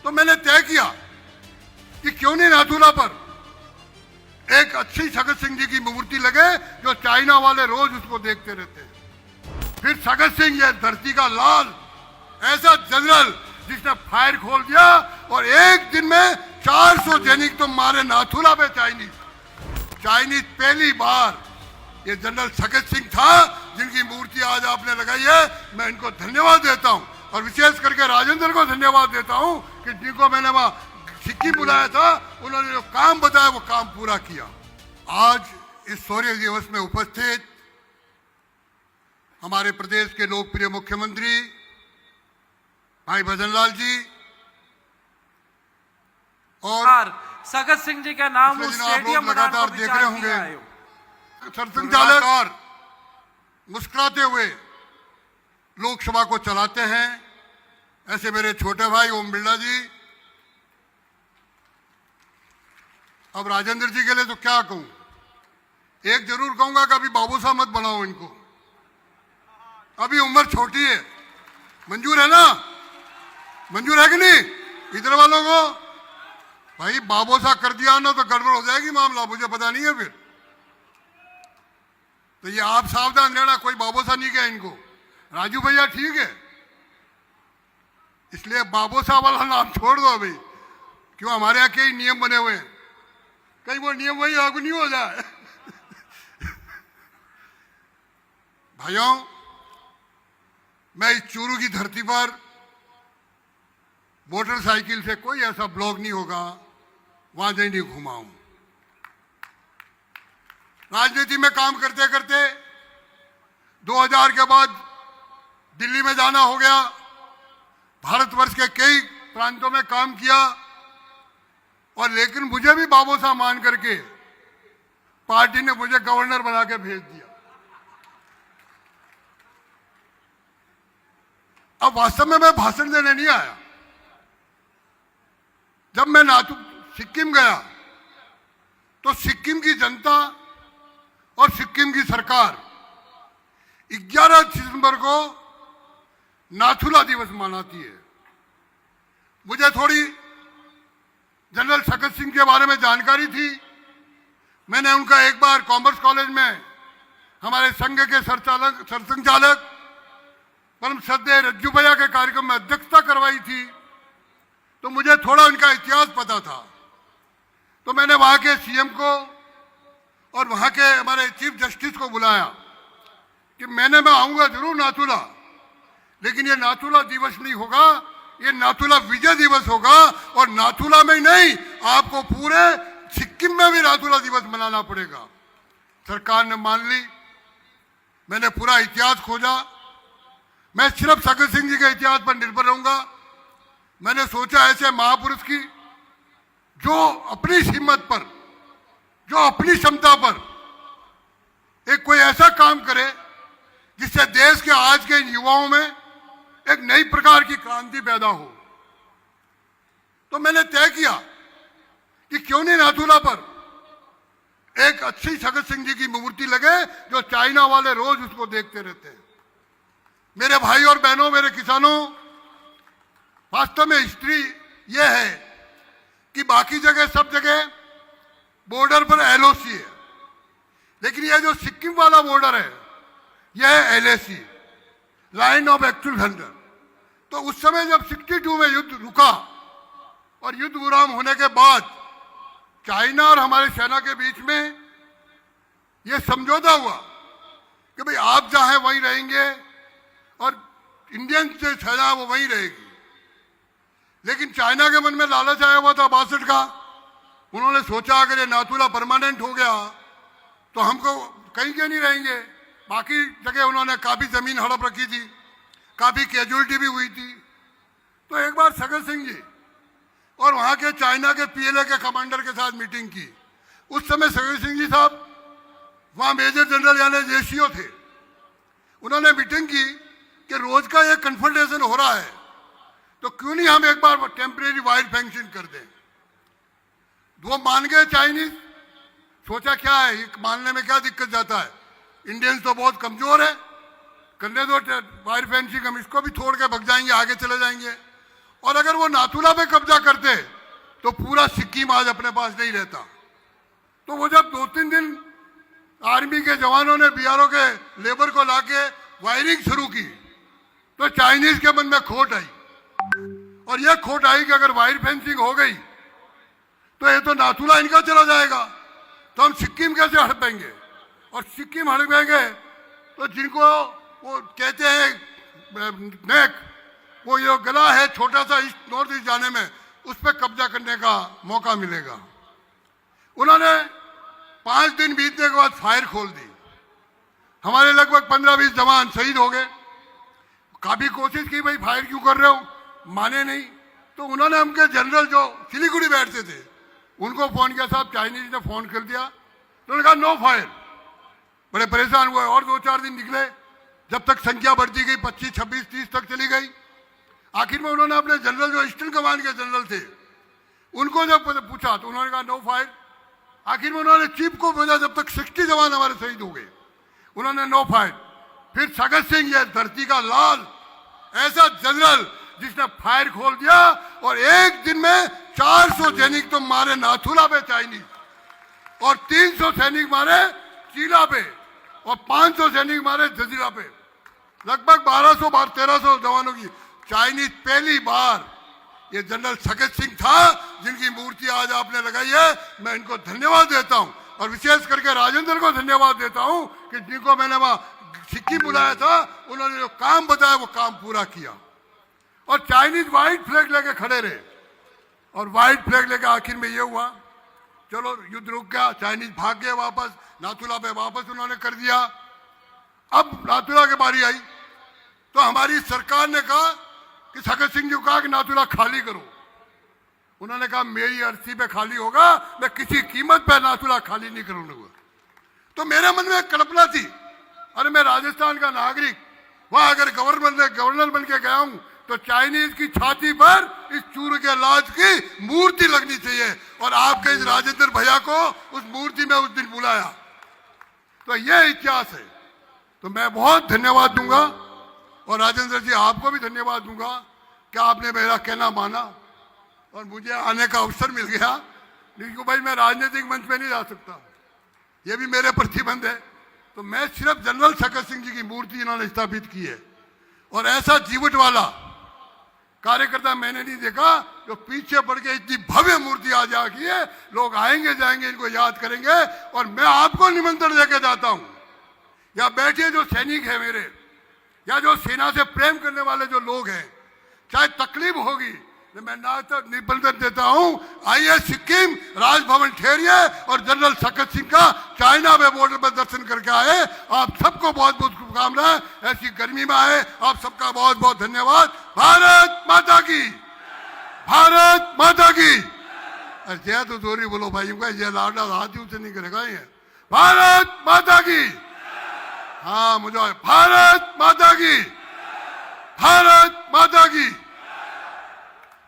तो मैंने तय किया कि क्यों नहीं नाथुला पर एक अच्छी भगत सिंह जी की मूर्ति लगे, जो चाइना वाले रोज उसको देखते रहते हैं। फिर भगत सिंह ये धरती का लाल, ऐसा जनरल जिसने फायर खोल दिया और एक दिन में 400 सैनिक तो मारे नाथुला पे चाइनीज पहली बार ये जनरल भगत सिंह था, जिनकी मूर्ति आज आपने लगाई है। मैं इनको धन्यवाद देता हूं और विशेष करके राजेंद्र को धन्यवाद देता हूं कि जिनको मैंने वहां सिक्किम बुलाया था, उन्होंने जो काम बताया वो काम पूरा किया। आज इस शौर्य दिवस में उपस्थित हमारे प्रदेश के लोकप्रिय मुख्यमंत्री भाई भजनलाल जी और भगत सिंह जी का नाम उस स्टेडियम लगातार देख रहे होंगे, सरसंघचालक और मुस्कुराते हुए लोकसभा को चलाते हैं, ऐसे मेरे छोटे भाई ओम बिरला जी। अब राजेंद्र जी के लिए तो क्या कहूं, एक जरूर कहूंगा कि अभी बाबू साहब मत बनाओ इनको, अभी उम्र छोटी है। मंजूर है ना? मंजूर है कि नहीं इधर वालों को? भाई बाबू साहब कर दिया ना तो गड़बड़ हो जाएगी मामला, मुझे पता नहीं है फिर। तो ये आप सावधान रहना, कोई बाबू साहब नहीं गया इनको। राजू भैया ठीक है, इसलिए बाबू साहब वाला नाम छोड़ दो अभी, क्यों हमारे यहाँ कई नियम बने हुए हैं, कहीं वो नियम वही लागू नहीं हो जाए। भाइयों, मैं इस चूरू की धरती पर मोटरसाइकिल से कोई ऐसा ब्लॉक नहीं होगा वहां नहीं घुमाऊं। राजनीति में काम करते करते 2000 के बाद दिल्ली में जाना हो गया, भारतवर्ष के कई प्रांतों में काम किया, और लेकिन मुझे भी बाबू साहब मान करके पार्टी ने मुझे गवर्नर बना के भेज दिया। अब वास्तव में मैं भाषण देने नहीं आया। जब मैं सिक्किम गया तो सिक्किम की जनता और सिक्किम की सरकार 11 दिसंबर को नाथुला दिवस मनाती है। मुझे थोड़ी जनरल भगत सिंह के बारे में जानकारी थी। मैंने उनका एक बार कॉमर्स कॉलेज में हमारे संघ के सरसंघचालक परम श्रद्धेय रज्जू भैया के कार्यक्रम में अध्यक्षता करवाई थी, तो मुझे थोड़ा उनका इतिहास पता था। तो मैंने वहां के सीएम को और वहां के हमारे चीफ जस्टिस को बुलाया कि मैं आऊंगा जरूर नाथुला, लेकिन ये नाथुला दिवस नहीं होगा, ये नाथुला विजय दिवस होगा। और नाथुला में ही नहीं, आपको पूरे सिक्किम में भी नाथुला दिवस मनाना पड़ेगा। सरकार ने मान ली। मैंने पूरा इतिहास खोजा। मैं सिर्फ भगत सिंह जी के इतिहास पर निर्भर रहूंगा। मैंने सोचा ऐसे महापुरुष की जो अपनी हिम्मत पर, जो अपनी क्षमता पर एक कोई ऐसा काम करे जिससे देश के आज के युवाओं में एक नई प्रकार की क्रांति पैदा हो। तो मैंने तय किया कि क्यों नहीं नाथुला पर एक अच्छी भगत सिंह जी की मूर्ति लगे, जो चाइना वाले रोज उसको देखते रहते हैं। मेरे भाई और बहनों, मेरे किसानों, वास्तव में हिस्ट्री यह है कि बाकी जगह सब जगह बॉर्डर पर एलओसी है, लेकिन यह जो सिक्किम वाला बॉर्डर है यह है LAC, line of actual surrender. तो उस समय जब 62 में युद्ध रुका और युद्ध विराम होने के बाद चाइना और हमारे सेना के बीच में यह समझौता हुआ कि भाई आप चाहे वहीं रहेंगे और इंडियन जो सेना वो वहीं रहेगी। लेकिन चाइना के मन में लालच आया हुआ था 62 का। उन्होंने सोचा अगर ये नाथुला परमानेंट हो गया तो हमको कहीं के नहीं रहेंगे। बाकी जगह उन्होंने काफी जमीन हड़प रखी थी, काफी कैजुअलिटी भी हुई थी। तो एक बार भगत सिंह जी और वहां के चाइना के पीएलए के कमांडर के साथ मीटिंग की। उस समय भगत सिंह जी साहब वहां मेजर जनरल यानी जेसीओ थे। उन्होंने मीटिंग की कि रोज का ये कन्फ्रंटेशन हो रहा है, तो क्यों नहीं हम एक बार टेम्परेरी वाइल्ड फैंक्शन कर दें। वो मान गए चाइनीज। सोचा क्या है, ये मानने में क्या दिक्कत जाता है, इंडियंस तो बहुत कमजोर है, करने दो वाइल्ड फैंसिंग, हम इसको भी छोड़ के भग जाएंगे, आगे चले जाएंगे। और अगर वो नाथुला पे कब्जा करते तो पूरा सिक्किम आज अपने पास नहीं रहता। तो वो जब 2-3 दिन आर्मी के जवानों ने बीआरओ के लेबर को लाके वायरिंग शुरू की तो चाइनीज के मन में खोट आई, और यह खोट आई कि अगर वायर फेंसिंग हो गई तो ये तो नाथुला इनका चला जाएगा, तो हम सिक्किम कैसे हड़पेंगे, और सिक्किम हड़पेंगे तो जिनको वो कहते हैं नेक, वो ये गला है छोटा सा ईस्ट नॉर्थ ईस्ट जाने में, उस पर कब्जा करने का मौका मिलेगा। उन्होंने 5 दिन बीतने के बाद फायर खोल दी। हमारे लगभग 15-20 जवान शहीद हो गए। काफी कोशिश की भाई फायर क्यों कर रहे हो, माने नहीं। तो उन्होंने हमके जनरल जो सिलीगुड़ी बैठते थे उनको फोन किया, साहब चाइनीज ने फोन कर दिया, तो उन्होंने कहा नो फायर। बड़े परेशान हुए और 2-4 दिन निकले, जब तक संख्या बढ़ती गई 25, 26, 30 तक चली गई। आखिर में उन्होंने अपने जनरल जो ईस्टर्न कमांड के जनरल थे उनको जब पूछा तो उन्होंने कहा नो फायर। आखिर में उन्होंने चीफ को भेजा, जब तक 60 जवान हमारे शहीद हो गए, उन्होंने नो फायर। फिर सगत सिंह, ये धरती का लाल ऐसा जनरल जिसने फायर खोल दिया, और एक दिन में 400 सैनिक तो मारे नाथुला पे चाइनीज, और 300 सैनिक मारे चीला पे, और 500 सैनिक मारे जजीरा पे। लगभग 1200-1300 जवानों की चाइनीज पहली बार। ये जनरल सगत सिंह था जिनकी मूर्ति आज आपने लगाई है, मैं इनको धन्यवाद देता हूं, और विशेष करके राजेंद्र को धन्यवाद देता हूं कि जिनको मैंने वहां सिक्किम बुलाया था, उन्होंने जो काम बताया वो काम पूरा किया। और चाइनीज व्हाइट फ्लैग लेके खड़े रहे, और व्हाइट फ्लैग लेके आखिर में ये हुआ, चलो युद्ध रुक गया, चाइनीज भाग गए वापस, नाथुला पे वापस उन्होंने कर दिया। अब नाथुला की बारी आई तो हमारी सरकार ने कहा कि सगत सिंह जी को कहा कि नाथुला खाली करो। उन्होंने कहा मेरी अर्थी पे खाली होगा, मैं किसी कीमत पे नाथुला खाली नहीं करूंगा। तो मेरे मन में एक कल्पना थी, अरे मैं राजस्थान का नागरिक, वहां अगर गवर्नर बन के गया हूं तो चाइनीज की छाती पर इस चूर के लाज की मूर्ति लगनी चाहिए, और आपके इस राजेंद्र भैया को उस मूर्ति में उस दिन बुलाया। तो यह इतिहास है। तो मैं बहुत धन्यवाद दूंगा, और राजेंद्र जी आपको भी धन्यवाद दूंगा कि आपने मेरा कहना माना और मुझे आने का अवसर मिल गया। लेकिन भाई मैं राजनीतिक मंच पे नहीं जा सकता, ये भी मेरे प्रतिबंध है। तो मैं सिर्फ जनरल सगत सिंह जी की मूर्ति इन्होंने स्थापित की है, और ऐसा जीवट वाला कार्यकर्ता मैंने नहीं देखा जो पीछे पड़ के इतनी भव्य मूर्ति आज आ गई है। लोग आएंगे जाएंगे, इनको याद करेंगे। और मैं आपको निमंत्रण देके जाता हूं, या बैठे जो सैनिक है मेरे, या जो सेना से प्रेम करने वाले जो लोग हैं, चाहे तकलीफ होगी तो मैं निमंत्रण देता हूं, आइए सिक्किम राजभवन ठहरिए और जनरल सगत सिंह का चाइना में बॉर्डर पर दर्शन करके आए। आप सबको बहुत बहुत शुभकामनाएं, ऐसी गर्मी में आए, आप सबका बहुत बहुत धन्यवाद। भारत माता की, भारत माता की। जय तो जोरी बोलो भाई, जय लाडला हाथी उसे नहीं करेगा ये। भारत माता की, हाँ मुझे भारत माता की, भारत माता की।